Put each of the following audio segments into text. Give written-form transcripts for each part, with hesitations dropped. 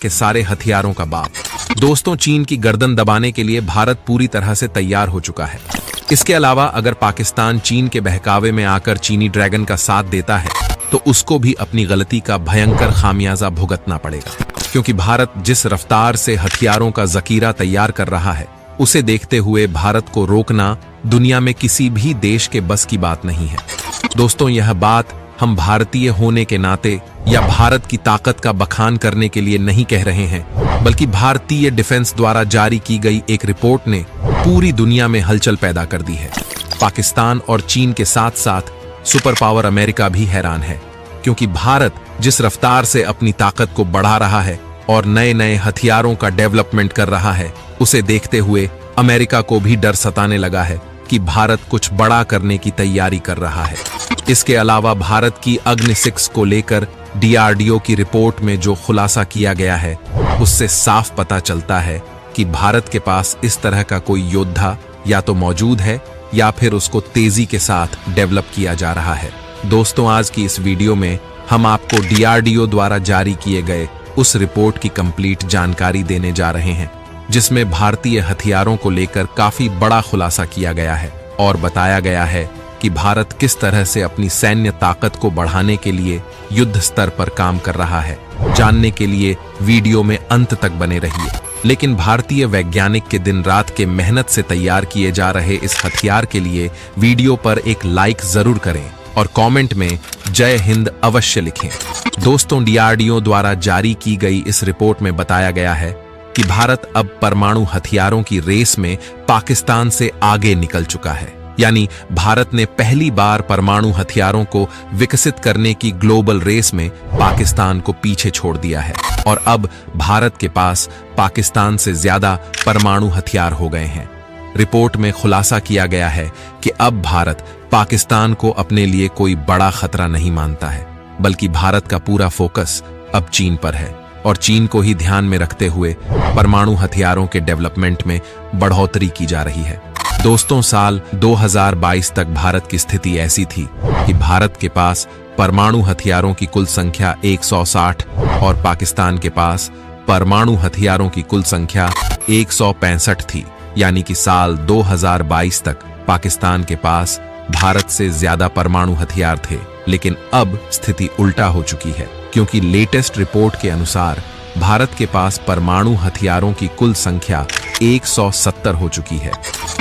के सारे हथियारों का बाप। दोस्तों, चीन की गर्दन दबाने के लिए भारत पूरी तरह से तैयार हो चुका है। इसके अलावा अगर पाकिस्तान चीन के बहकावे में आकर चीनी ड्रैगन का साथ देता है तो उसको भी अपनी गलती का भयंकर खामियाजा भुगतना पड़ेगा, क्योंकि भारत जिस रफ्तार से हथियारों का जखीरा तैयार कर रहा है उसे देखते हुए भारत को रोकना दुनिया में किसी भी देश के बस की बात नहीं है। दोस्तों, यह बात हम भारतीय होने के नाते या भारत की ताकत का बखान करने के लिए नहीं कह रहे हैं, बल्कि भारतीय डिफेंस द्वारा जारी की गई एक रिपोर्ट ने पूरी दुनिया में हलचल पैदा कर दी है। पाकिस्तान और चीन के साथ साथ सुपर पावर अमेरिका भी हैरान है, क्योंकि भारत जिस रफ्तार से अपनी ताकत को बढ़ा रहा है और नए नए हथियारों का डेवलपमेंट कर रहा है, उसे देखते हुए अमेरिका को भी डर सताने लगा है कि भारत कुछ बड़ा करने की तैयारी कर रहा है। इसके अलावा भारत की अग्नि 6 को लेकर DRDO की रिपोर्ट में जो खुलासा किया गया है उससे साफ पता चलता है कि भारत के पास इस तरह का कोई योद्धा या तो मौजूद है या फिर उसको तेजी के साथ डेवलप किया जा रहा है। दोस्तों, आज की इस वीडियो में हम आपको DRDO द्वारा जारी किए गए उस रिपोर्ट की कंप्लीट जानकारी देने जा रहे हैं, जिसमें भारतीय हथियारों को लेकर काफी बड़ा खुलासा किया गया है और बताया गया है कि भारत किस तरह से अपनी सैन्य ताकत को बढ़ाने के लिए युद्ध स्तर पर काम कर रहा है। जानने के लिए वीडियो में अंत तक बने रहिए। लेकिन भारतीय वैज्ञानिक के दिन रात के मेहनत से तैयार किए जा रहे इस हथियार के लिए वीडियो पर एक लाइक जरूर करें और कमेंट में जय हिंद अवश्य लिखें। दोस्तों, DRDO द्वारा जारी की गई इस रिपोर्ट में बताया गया है कि भारत अब परमाणु हथियारों की रेस में पाकिस्तान से आगे निकल चुका है। यानी भारत ने पहली बार परमाणु हथियारों को विकसित करने की ग्लोबल रेस में पाकिस्तान को पीछे छोड़ दिया है और अब भारत के पास पाकिस्तान से ज्यादा परमाणु हथियार हो गए हैं। रिपोर्ट में खुलासा किया गया है कि अब भारत पाकिस्तान को अपने लिए कोई बड़ा खतरा नहीं मानता है, बल्कि भारत का पूरा फोकस अब चीन पर है और चीन को ही ध्यान में रखते हुए परमाणु हथियारों के डेवलपमेंट में बढ़ोतरी की जा रही है। दोस्तों, साल 2022 तक भारत की स्थिति ऐसी थी कि भारत के पास परमाणु हथियारों की कुल संख्या 160 और पाकिस्तान के पास परमाणु हथियारों की कुल संख्या 165 थी। यानी कि साल 2022 तक पाकिस्तान के पास भारत से ज्यादा परमाणु हथियार थे। लेकिन अब स्थिति उल्टा हो चुकी है, क्योंकि लेटेस्ट रिपोर्ट के अनुसार भारत के पास परमाणु हथियारों की कुल संख्या 170 हो चुकी है।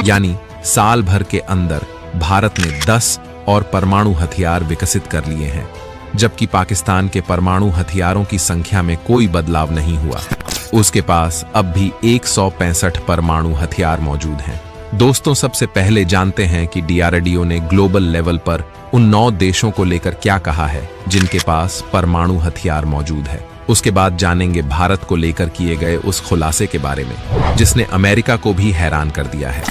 यानी साल भर के अंदर भारत ने 10 और परमाणु हथियार विकसित कर लिए हैं, जबकि पाकिस्तान के परमाणु हथियारों की संख्या में कोई बदलाव नहीं हुआ। उसके पास अब भी 165 परमाणु हथियार मौजूद हैं। दोस्तों, सबसे पहले जानते हैं कि DRDO ने ग्लोबल लेवल पर उन 9 देशों को लेकर क्या कहा है जिनके पास परमाणु हथियार मौजूद है। उसके बाद जानेंगे भारत को लेकर किए गए उस खुलासे के बारे में जिसने अमेरिका को भी हैरान कर दिया है।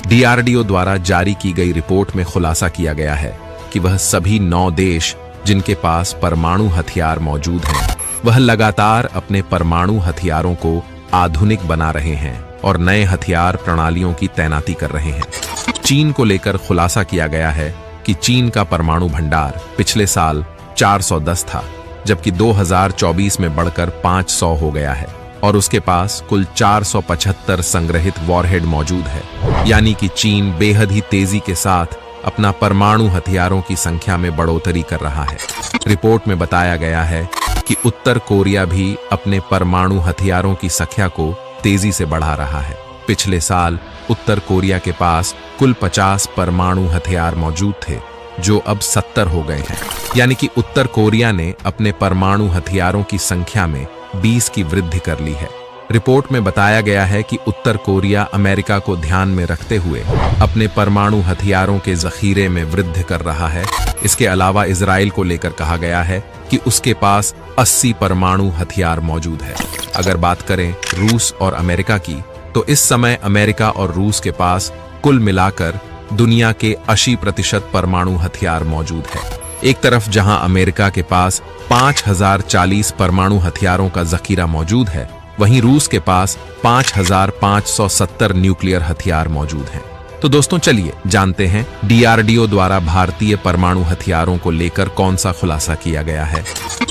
DRDO द्वारा जारी की गई रिपोर्ट में खुलासा किया गया है कि वह सभी 9 देश जिनके पास परमाणु हथियार मौजूद हैं, वह लगातार अपने परमाणु हथियारों को आधुनिक बना रहे हैं और नए हथियार प्रणालियों की तैनाती कर रहे हैं। चीन को लेकर खुलासा किया गया है कि चीन का परमाणु भंडार पिछले साल 410 था, जबकि 2024 में बढ़कर 500 हो गया है और उसके पास कुल 475 संग्रहित वॉरहेड मौजूद है। यानी कि चीन बेहद ही तेजी के साथ अपना परमाणु हथियारों की संख्या में बढ़ोतरी कर रहा है। रिपोर्ट में बताया गया है कि उत्तर कोरिया भी अपने परमाणु हथियारों की संख्या को तेजी से बढ़ा रहा है। पिछले साल उत्तर कोरिया के पास कुल 50 परमाणु हथियार मौजूद थे, जो अब 70 हो गए हैं। यानी कि उत्तर कोरिया ने अपने परमाणु हथियारों की संख्या में 20 की वृद्धि कर ली है। रिपोर्ट में बताया गया है कि उत्तर कोरिया अमेरिका को ध्यान में रखते हुए अपने परमाणु हथियारों के जखीरे में वृद्धि कर रहा है। इसके अलावा इजराइल को लेकर कहा गया है कि उसके पास 80 परमाणु हथियार मौजूद है। अगर बात करें रूस और अमेरिका की, तो इस समय अमेरिका और रूस के पास कुल मिलाकर दुनिया के 80% परमाणु हथियार मौजूद है। एक तरफ जहां अमेरिका के पास 5040 परमाणु हथियारों का जखीरा मौजूद है, वहीं रूस के पास 5570 न्यूक्लियर हथियार मौजूद हैं। तो दोस्तों चलिए जानते हैं डीआरडीओ द्वारा भारतीय परमाणु हथियारों को लेकर कौन सा खुलासा किया गया है।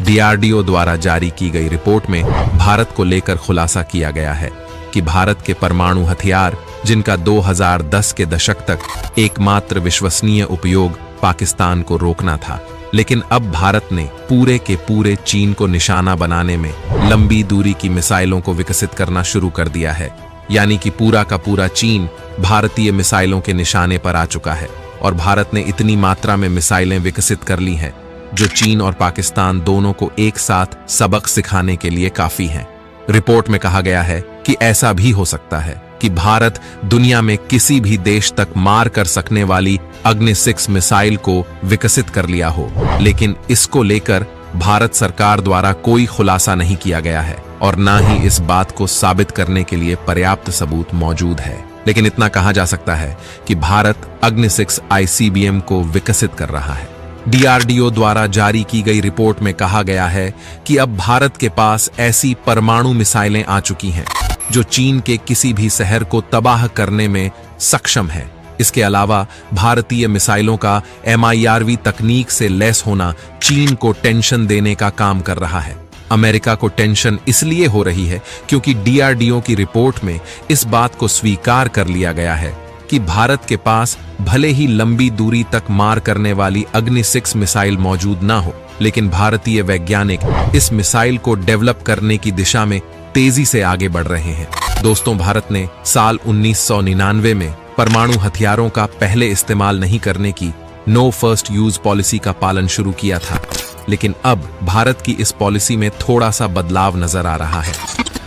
डीआरडीओ द्वारा जारी की गई रिपोर्ट में भारत को लेकर खुलासा किया गया है कि भारत के परमाणु हथियार, जिनका 2010 के दशक तक एकमात्र विश्वसनीय उपयोग पाकिस्तान को रोकना था, लेकिन अब भारत ने पूरे के पूरे चीन को निशाना बनाने में लंबी दूरी की मिसाइलों को विकसित करना शुरू कर दिया है। यानी कि पूरा का पूरा चीन भारतीय मिसाइलों के निशाने पर आ चुका है और भारत ने इतनी मात्रा में मिसाइलें विकसित कर ली हैं जो चीन और पाकिस्तान दोनों को एक साथ सबक सिखाने के लिए काफी हैं। रिपोर्ट में कहा गया है कि ऐसा भी हो सकता है कि भारत दुनिया में किसी भी देश तक मार कर सकने वाली अग्नि 6 मिसाइल को विकसित कर लिया हो, लेकिन इसको लेकर भारत सरकार द्वारा कोई खुलासा नहीं किया गया है और ना ही इस बात को साबित करने के लिए पर्याप्त सबूत मौजूद है। लेकिन इतना कहा जा सकता है कि भारत अग्नि 6 ICBM को विकसित कर रहा है। डीआरडीओ द्वारा जारी की गई रिपोर्ट में कहा गया है कि अब भारत के पास ऐसी परमाणु मिसाइलें आ चुकी हैं जो चीन के किसी भी शहर को तबाह करने में सक्षम है। इसके अलावा भारतीय मिसाइलों का MIRV तकनीक से लैस होना चीन को टेंशन देने का काम कर रहा है। अमेरिका को टेंशन इसलिए हो रही है क्योंकि डीआरडीओ की रिपोर्ट में इस बात को स्वीकार कर लिया गया है कि भारत के पास भले ही लंबी दूरी तक मार करने वाली अग्नि 6 मिसाइल मौजूद ना हो, लेकिन भारतीय वैज्ञानिक इस मिसाइल को डेवलप करने की दिशा में तेजी से आगे बढ़ रहे हैं। दोस्तों, भारत ने साल 1999 में परमाणु हथियारों का पहले इस्तेमाल नहीं करने की नो फर्स्ट यूज पॉलिसी का पालन शुरू किया था, लेकिन अब भारत की इस पॉलिसी में थोड़ा सा बदलाव नजर आ रहा है।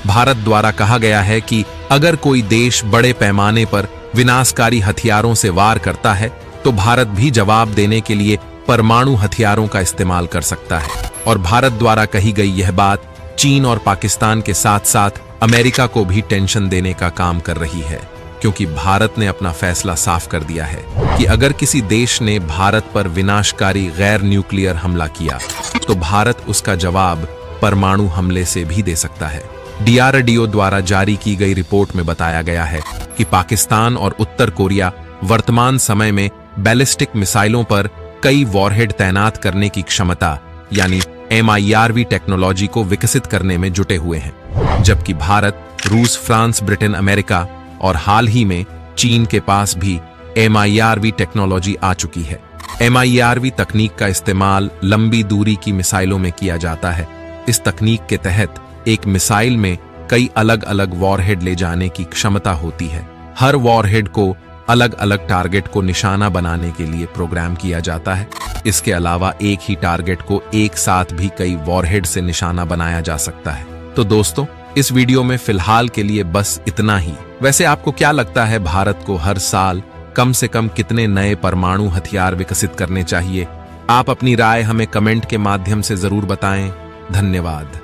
भारत द्वारा कहा गया है कि अगर कोई देश बड़े पैमाने पर विनाशकारी हथियारों से वार करता है तो भारत भी जवाब देने के लिए परमाणु हथियारों का इस्तेमाल कर सकता है। और भारत द्वारा कही गई यह बात चीन और पाकिस्तान के साथ साथ अमेरिका को भी टेंशन देने का काम कर रही है, क्योंकि भारत ने अपना फैसला साफ कर दिया है कि अगर किसी देश ने भारत पर विनाशकारी गैर न्यूक्लियर हमला किया तो भारत उसका जवाब परमाणु हमले से भी दे सकता है। डीआरडीओ द्वारा जारी की गई रिपोर्ट में बताया गया है कि पाकिस्तान और उत्तर कोरिया वर्तमान समय में बैलिस्टिक मिसाइलों पर कई वॉरहेड तैनात करने की क्षमता यानी MIRV टेक्नोलॉजी को विकसित करने में जुटे हुए हैं, जबकि भारत, रूस, फ्रांस, ब्रिटेन, अमेरिका और हाल ही में चीन के पास भी MIRV टेक्नोलॉजी आ चुकी है। MIRV तकनीक का इस्तेमाल लंबी दूरी की मिसाइलों में किया जाता है। इस तकनीक के तहत एक मिसाइल में कई अलग अलग वॉरहेड ले जाने की क्षमता होती है। हर वॉरहेड को अलग अलग टारगेट को निशाना बनाने के लिए प्रोग्राम किया जाता है। इसके अलावा एक ही टारगेट को एक साथ भी कई वॉरहेड से निशाना बनाया जा सकता है। तो दोस्तों, इस वीडियो में फिलहाल के लिए बस इतना ही। वैसे आपको क्या लगता है, भारत को हर साल कम से कम कितने नए परमाणु हथियार विकसित करने चाहिए? आप अपनी राय हमें कमेंट के माध्यम से जरूर बताएं। धन्यवाद।